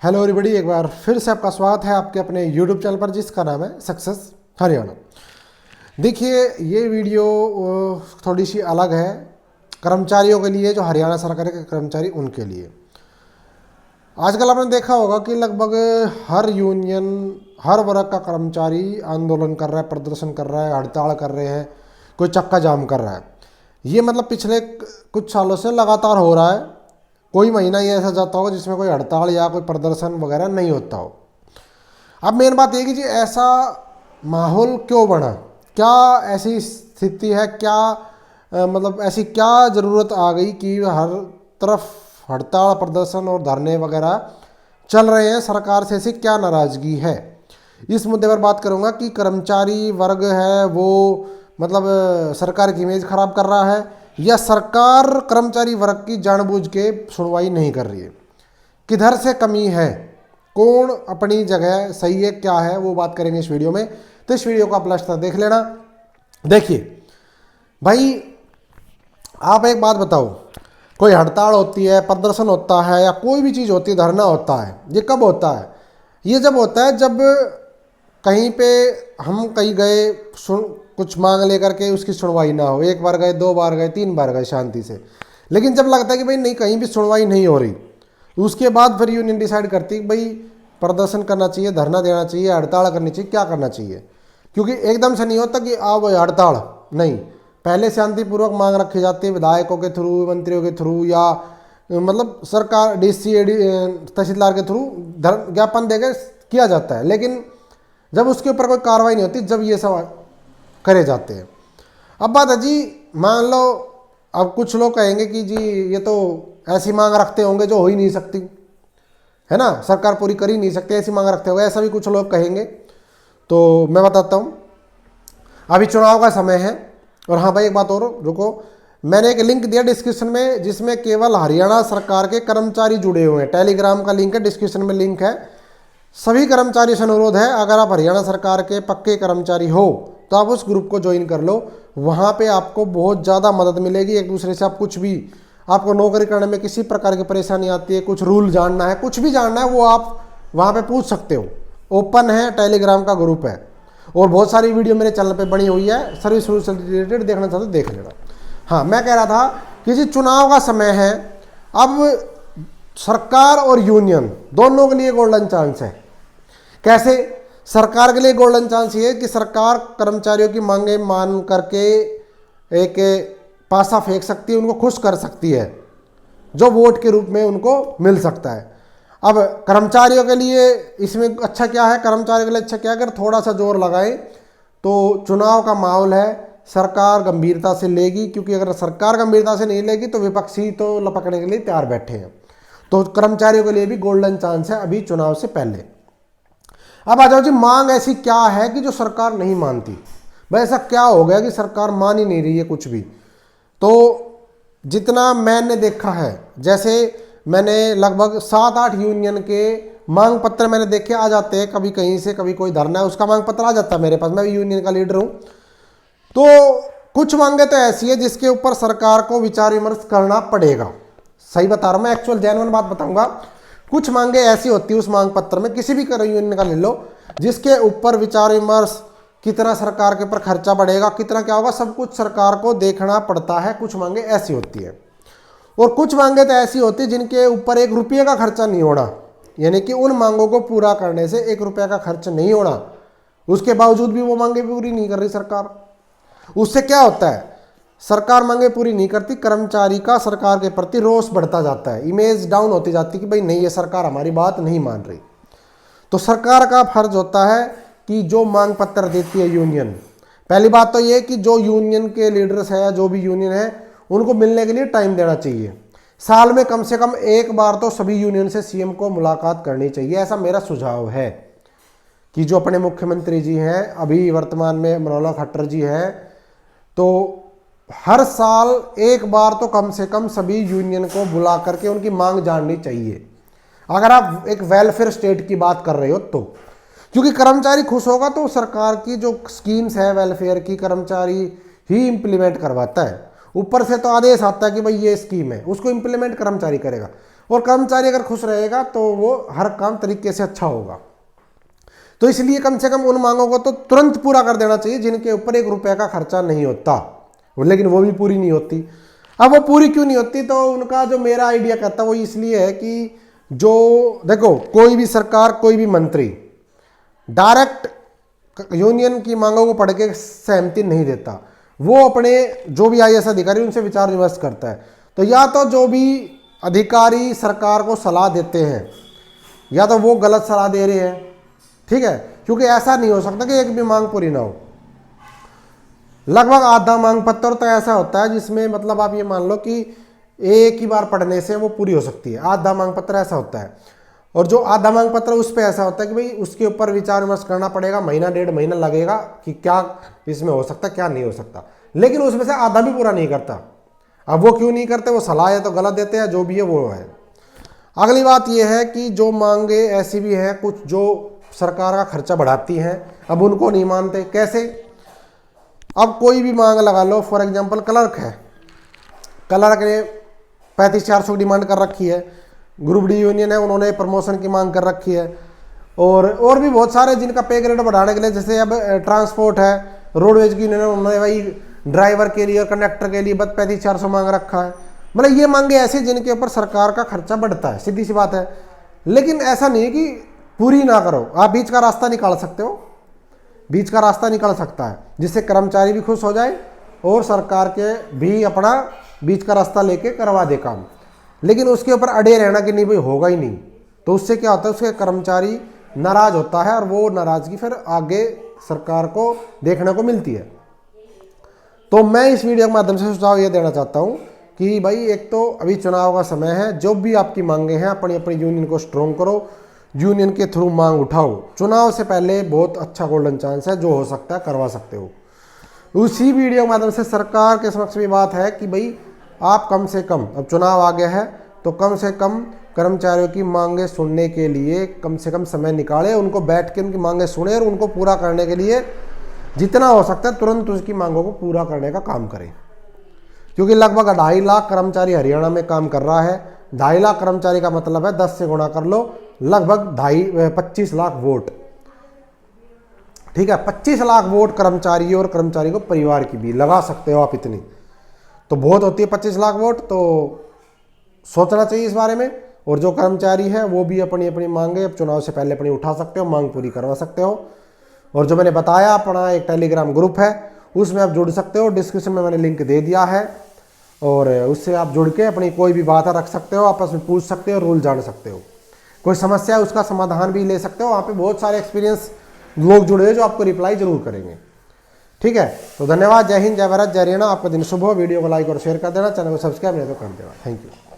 Hello everybody, एक बार फिर से आपका स्वागत है आपके अपने यूट्यूब चैनल पर जिसका नाम है सक्सेस हरियाणा। देखिए, ये वीडियो थोड़ी सी अलग है कर्मचारियों के लिए, जो हरियाणा सरकार के कर्मचारी उनके लिए। आजकल आपने देखा होगा कि लगभग हर यूनियन, हर वर्ग का कर्मचारी आंदोलन कर रहा है, प्रदर्शन कर रहा है, हड़ताल कर रहे हैं, कोई चक्का जाम कर रहा है। ये मतलब पिछले कुछ सालों से लगातार हो रहा है। कोई महीना ये ऐसा जाता होगा जिसमें कोई हड़ताल या कोई प्रदर्शन वगैरह नहीं होता हो। अब मेन बात ये कि जी ऐसा माहौल क्यों बना, क्या ऐसी स्थिति है, क्या मतलब ऐसी क्या ज़रूरत आ गई कि हर तरफ हड़ताल, प्रदर्शन और धरने वगैरह चल रहे हैं। सरकार से ऐसी क्या नाराज़गी है, इस मुद्दे पर बात करूंगा कि कर्मचारी वर्ग है वो मतलब सरकार की इमेज खराब कर रहा है या सरकार कर्मचारी वर्ग की जानबूझ के सुनवाई नहीं कर रही है, किधर से कमी है, कौन अपनी जगह सही है, क्या है, वो बात करेंगे इस वीडियो में। तो इस वीडियो को आप लास्ट तक देख लेना। देखिए भाई, आप एक बात बताओ, कोई हड़ताल होती है, प्रदर्शन होता है या कोई भी चीज़ होती है, धरना होता है, ये कब होता है? ये जब होता है जब कहीं पे हम कहीं गए, कुछ मांग लेकर के उसकी सुनवाई ना हो, एक बार गए, दो बार गए, तीन बार गए शांति से, लेकिन जब लगता है कि भाई नहीं, कहीं भी सुनवाई नहीं हो रही, उसके बाद फिर यूनियन डिसाइड करती है कि भाई प्रदर्शन करना चाहिए, धरना देना चाहिए, हड़ताल करनी चाहिए, क्या करना चाहिए। क्योंकि एकदम से नहीं होता कि आओ हड़ताल, नहीं, पहले शांतिपूर्वक मांग रखी जाती है विधायकों के थ्रू, मंत्रियों के थ्रू, या मतलब सरकार डीसी तहसीलदार के थ्रू ज्ञापन देकर किया जाता है। लेकिन जब उसके ऊपर कोई कार्रवाई नहीं होती, जब ये सब करे जाते हैं। अब बात है जी, मान लो अब कुछ लोग कहेंगे कि जी ये तो ऐसी मांग रखते होंगे जो हो ही नहीं सकती, है ना, सरकार पूरी कर ही नहीं सकती, ऐसी मांग रखते होंगे, ऐसा भी कुछ लोग कहेंगे। तो मैं बताता हूँ, अभी चुनाव का समय है। और हाँ भाई, एक बात और रुको, मैंने एक लिंक दिया डिस्क्रिप्शन में जिसमें केवल हरियाणा सरकार के कर्मचारी जुड़े हुए हैं। टेलीग्राम का लिंक है, डिस्क्रिप्शन में लिंक है। सभी कर्मचारी से अनुरोध है, अगर आप हरियाणा सरकार के पक्के कर्मचारी हो तो आप उस ग्रुप को ज्वाइन कर लो। वहाँ पे आपको बहुत ज़्यादा मदद मिलेगी। एक दूसरे से आप कुछ भी, आपको नौकरी करने में किसी प्रकार की परेशानी आती है, कुछ रूल जानना है, कुछ भी जानना है, वो आप वहाँ पे पूछ सकते हो। ओपन है, टेलीग्राम का ग्रुप है, और बहुत सारी वीडियो मेरे चैनल पे बनी हुई है, सर्विस रूल से रिलेटेड, देखना चाहते हो देख लेना। हाँ, मैं कह रहा था कि जी चुनाव का समय है, अब सरकार और यूनियन दोनों के लिए गोल्डन चांस है। कैसे? सरकार के लिए गोल्डन चांस ये है कि सरकार कर्मचारियों की मांगे मान करके एक पासा फेंक सकती है, उनको खुश कर सकती है, जो वोट के रूप में उनको मिल सकता है। अब कर्मचारियों के लिए इसमें अच्छा क्या है, कर्मचारियों के लिए अच्छा क्या है, अगर थोड़ा सा जोर लगाएं तो चुनाव का माहौल है, सरकार गंभीरता से लेगी। क्योंकि अगर सरकार गंभीरता से नहीं लेगी तो विपक्षी तो लपकने के लिए तैयार बैठे हैं। तो कर्मचारियों के लिए भी गोल्डन चांस है अभी चुनाव से पहले। अब आ जाओ जी, मांग ऐसी क्या है कि जो सरकार नहीं मानती? भाई ऐसा क्या हो गया कि सरकार मान ही नहीं रही है कुछ भी? तो जितना मैंने देखा है, जैसे मैंने लगभग 7-8 यूनियन के मांग पत्र मैंने देखे आ जाते हैं, कभी कहीं से, कभी कोई धरना है उसका मांग पत्र आ जाता है मेरे पास, मैं भी यूनियन का लीडर हूँ। तो कुछ मांगे तो ऐसी है जिसके ऊपर सरकार को विचार विमर्श करना पड़ेगा। सही बता रहा हूँ मैं, एक्चुअल जेन्युइन बात बताऊंगा। कुछ मांगे ऐसी होती है उस मांग पत्र में, किसी भी यूनियन का ले लो, जिसके ऊपर विचार विमर्श, कितना सरकार के ऊपर खर्चा बढ़ेगा, कितना क्या होगा, सब कुछ सरकार को देखना पड़ता है। कुछ मांगे ऐसी होती है, और कुछ मांगे तो ऐसी होती है जिनके ऊपर 1 रुपये का खर्चा नहीं होना, यानी कि उन मांगों को पूरा करने से 1 रुपये का खर्च नहीं होना, उसके बावजूद भी वो मांगे पूरी नहीं कर रही सरकार। उससे क्या होता है, सरकार मांगे पूरी नहीं करती, कर्मचारी का सरकार के प्रति रोष बढ़ता जाता है, इमेज डाउन होती जाती है कि भाई नहीं, ये सरकार हमारी बात नहीं मान रही। तो सरकार का फर्ज होता है कि जो मांग पत्र देती है यूनियन, पहली बात तो ये कि जो यूनियन के लीडर्स है, जो भी यूनियन है, उनको मिलने के लिए टाइम देना चाहिए। साल में कम से कम 1 बार तो सभी यूनियन से सीएम को मुलाकात करनी चाहिए, ऐसा मेरा सुझाव है। कि जो अपने मुख्यमंत्री जी हैं अभी वर्तमान में, मनोहर खट्टर जी हैं, तो हर साल 1 बार तो कम से कम सभी यूनियन को बुला करके उनकी मांग जाननी चाहिए, अगर आप एक वेलफेयर स्टेट की बात कर रहे हो तो। क्योंकि कर्मचारी खुश होगा तो सरकार की जो स्कीम्स है वेलफेयर की, कर्मचारी ही इम्प्लीमेंट करवाता है। ऊपर से तो आदेश आता है कि भाई ये स्कीम है, उसको इम्प्लीमेंट कर्मचारी करेगा। और कर्मचारी अगर खुश रहेगा तो वो हर काम तरीके से अच्छा होगा। तो इसलिए कम से कम उन मांगों को तो तुरंत पूरा कर देना चाहिए जिनके ऊपर 1 रुपए का खर्चा नहीं होता, लेकिन वो भी पूरी नहीं होती। अब वो पूरी क्यों नहीं होती, तो उनका जो मेरा आइडिया कहता है वो इसलिए है कि जो देखो कोई भी सरकार, कोई भी मंत्री डायरेक्ट यूनियन की मांगों को पढ़ के सहमति नहीं देता। वो अपने जो भी IAS अधिकारी उनसे विचार विमर्श करता है। तो या तो जो भी अधिकारी सरकार को सलाह देते हैं या तो वो गलत सलाह दे रहे हैं, ठीक है, क्योंकि ऐसा नहीं हो सकता कि एक भी मांग पूरी ना हो। लगभग आधा मांग पत्र तो ऐसा होता है जिसमें मतलब आप ये मान लो कि एक ही बार पढ़ने से वो पूरी हो सकती है। आधा मांग पत्र ऐसा होता है, और जो आधा मांग पत्र उस पर ऐसा होता है कि भाई उसके ऊपर विचार विमर्श करना पड़ेगा, महीना 1.5 महीना लगेगा कि क्या इसमें हो सकता क्या नहीं हो सकता, लेकिन उसमें से आधा भी पूरा नहीं करता। अब वो क्यों नहीं करते, वो सलाह है तो गलत देते हैं, जो भी है वो है। अगली बात ये है कि जो मांगे ऐसी भी हैं कुछ जो सरकार का खर्चा बढ़ाती हैं, अब उनको नहीं मानते। कैसे, अब कोई भी मांग लगा लो, फॉर एग्जांपल क्लर्क है, क्लर्क ने 35-400 की डिमांड कर रखी है। ग्रुप डी यूनियन है, उन्होंने प्रमोशन की मांग कर रखी है, और भी बहुत सारे जिनका पे ग्रेड बढ़ाने के लिए, जैसे अब ट्रांसपोर्ट है, रोडवेज की यूनियन है, उन्होंने भाई ड्राइवर के लिए और कंडक्टर के लिए 35-400 मांग रखा है। मतलब ये मांगे ऐसी जिनके ऊपर सरकार का खर्चा बढ़ता है, सीधी सी बात है। लेकिन ऐसा नहीं है कि पूरी ना करो, आप बीच का रास्ता निकाल सकते हो, बीच का रास्ता निकल सकता है जिससे कर्मचारी भी खुश हो जाए और सरकार के भी अपना बीच का रास्ता लेके करवा दे काम। लेकिन उसके ऊपर अड़े रहना कि नहीं भाई होगा ही नहीं, तो उससे क्या होता है, उसके कर्मचारी नाराज होता है और वो नाराजगी फिर आगे सरकार को देखने को मिलती है। तो मैं इस वीडियो के माध्यम से सुझाव ये देना चाहता हूँ कि भाई एक तो अभी चुनाव का समय है, जो भी आपकी मांगे हैं अपनी अपनी यूनियन को स्ट्रॉन्ग करो, यूनियन के थ्रू मांग उठाओ। चुनाव से पहले बहुत अच्छा गोल्डन चांस है, जो हो सकता है करवा सकते हो। उसी वीडियो के माध्यम से सरकार के समक्ष भी बात है कि भाई आप कम से कम, अब चुनाव आ गया है तो कम से कम कर्मचारियों की मांगे सुनने के लिए कम से कम समय निकाले, उनको बैठ के उनकी मांगे सुने और उनको पूरा करने के लिए जितना हो सकता है तुरंत उसकी मांगों को पूरा करने का काम करें। क्योंकि लगभग 2.5 लाख कर्मचारी हरियाणा में काम कर रहा है। 2.5 लाख कर्मचारी का मतलब है 10 से गुणा कर लो, लगभग 25 लाख वोट, ठीक है। 25 लाख वोट कर्मचारी और कर्मचारी को परिवार की भी लगा सकते हो आप, इतनी तो बहुत होती है 25 लाख वोट। तो सोचना चाहिए इस बारे में। और जो कर्मचारी है वो भी अपनी अपनी मांगे अब चुनाव से पहले अपनी उठा सकते हो, मांग पूरी करवा सकते हो। और जो मैंने बताया अपना एक टेलीग्राम ग्रुप है, उसमें आप जुड़ सकते हो, डिस्क्रिप्शन में मैंने लिंक दे दिया है, और उससे आप जुड़ के अपनी कोई भी बात रख सकते हो, आपस में पूछ सकते हो, रूल जान सकते हो, कोई समस्या है उसका समाधान भी ले सकते हो। वहाँ पे बहुत सारे एक्सपीरियंस लोग जुड़े हैं जो आपको रिप्लाई जरूर करेंगे, ठीक है। तो धन्यवाद, जय हिंद, जय भारत, जय हरियाणा। आपका दिन शुभ हो। वीडियो को लाइक और शेयर कर देना, चैनल को सब्सक्राइब नहीं तो कर देना। Thank you.